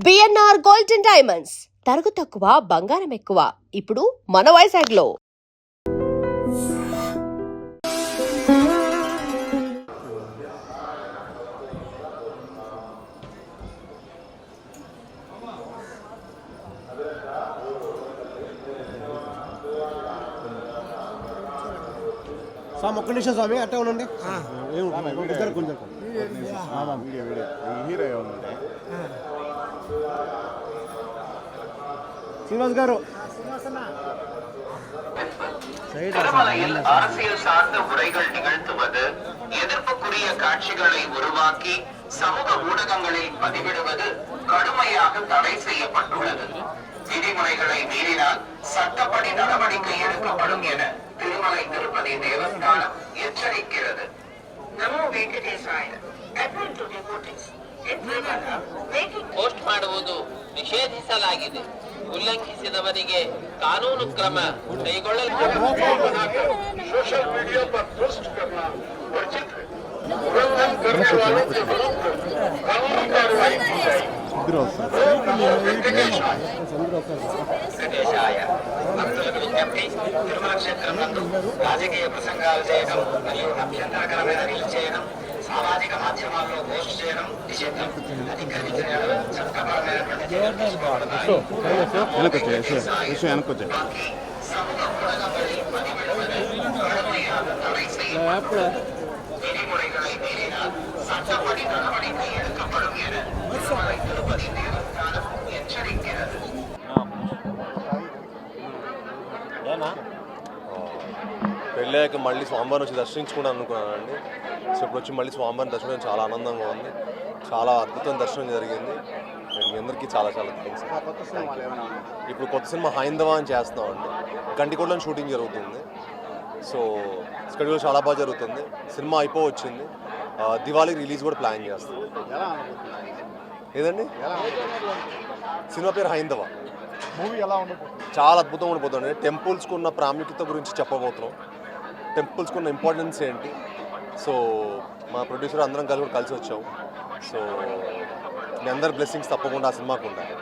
BNR gold and diamonds తరుగు తక్కువ బంగారం ఎక్కువ ఇప్పుడు మన వైజాగ్లో. స్వామి ఒక్క నిమిషం స్వామి అట్టే ఉండండి. శ్రీనివాస్ గారు திருமலையில் அரசியல் சார்ந்த உரைகள் நிகழ்த்துவது, எதிர்ப்புக்குரிய காட்சிகளை உருவாக்கி சமூக ஊடகங்களில் பதிவிடுவது கடுமையாக தடை செய்யப்பட்டுள்ளது. விதிமுறைகளை மீறினால் சட்டப்படி நடவடிக்கை எடுக்கப்படும் என திருமலை திருப்பதி தேவஸ்தானம் எச்சரிக்கிறது. நமோ வெಂಕಟೇಶಾಯ. ಪೋಸ್ಟ್ ಮಾಡುವುದು ನಿಷೇಧಿಸಲಾಗಿದೆ. ಉಲ್ಲಂಘಿಸಿದವರಿಗೆ ಕಾನೂನು ಕ್ರಮ ಕೈಗೊಳ್ಳಲಾಗುತ್ತದೆ. ಸೋಷಿಯಲ್ ಮೀಡಿಯಾ पर पोस्ट करना वर्जित है. उल्लंघन करने वालों के विरुद्ध कानूनी कार्रवाई की जाएगी. వెంకటేశాయ. భక్తులకు విజ్ఞప్తి, తిరుమల క్షేత్రం నందు రాజకీయ ప్రసంగాలు చేయడం మరియు అభ్యంతరకరమైన రీల్ చేయడం, సామాజిక మాధ్యమాల్లో పోస్ట్ చేయడం నిషిద్ధం. అధికరించిన చట్టపరమైనటువంటి చర్యలు తీసుకోబడతాయి. సముఖ ఊడగంகளில் பதிவிடுவது கடுமையாக தடை செய்யப்பட்டுள்ளது. விதிமுறைகளை மீறினால் சட்டப்படி நடவடிக்கை எடுக்கப்படும் என திருமலை திருப்பதி தேவஸ்தானம் எச்சரிக்கிறது. పెళ్ళాక మళ్ళీ స్వామివారిని వచ్చి దర్శించుకుంటాను అనుకున్నానండి. సో ఇప్పుడు వచ్చి మళ్ళీ స్వామివారిని దర్శనం చాలా ఆనందంగా ఉంది. చాలా అద్భుతమైన దర్శనం జరిగింది. మీ అందరికీ చాలా చాలా థ్యాంక్స్. ఇప్పుడు కొత్త సినిమా హైందవ అని చేస్తున్నామండి. గంటికోటలో షూటింగ్ జరుగుతుంది. సో స్కెడ్యూల్ చాలా బాగా జరుగుతుంది. సినిమా అయిపోవచ్చింది. దివాళీకి రిలీజ్ కూడా ప్లాన్ చేస్తాం. ఏదండి సినిమా పేరు హైందవ. మూవీ ఎలా ఉండబోతుంది? చాలా అద్భుతంగా ఉండిపోతుంది. టెంపుల్స్కి ఉన్న ప్రాముఖ్యత గురించి చెప్పబోతున్నాం. టెంపుల్స్కి ఉన్న ఇంపార్టెన్స్ ఏంటి. సో మా ప్రొడ్యూసర్ అందరం కలిసి వచ్చాం. సో మీ అందరి బ్లెస్సింగ్స్ తప్పకుండా ఆ సినిమాకు ఉండాలి.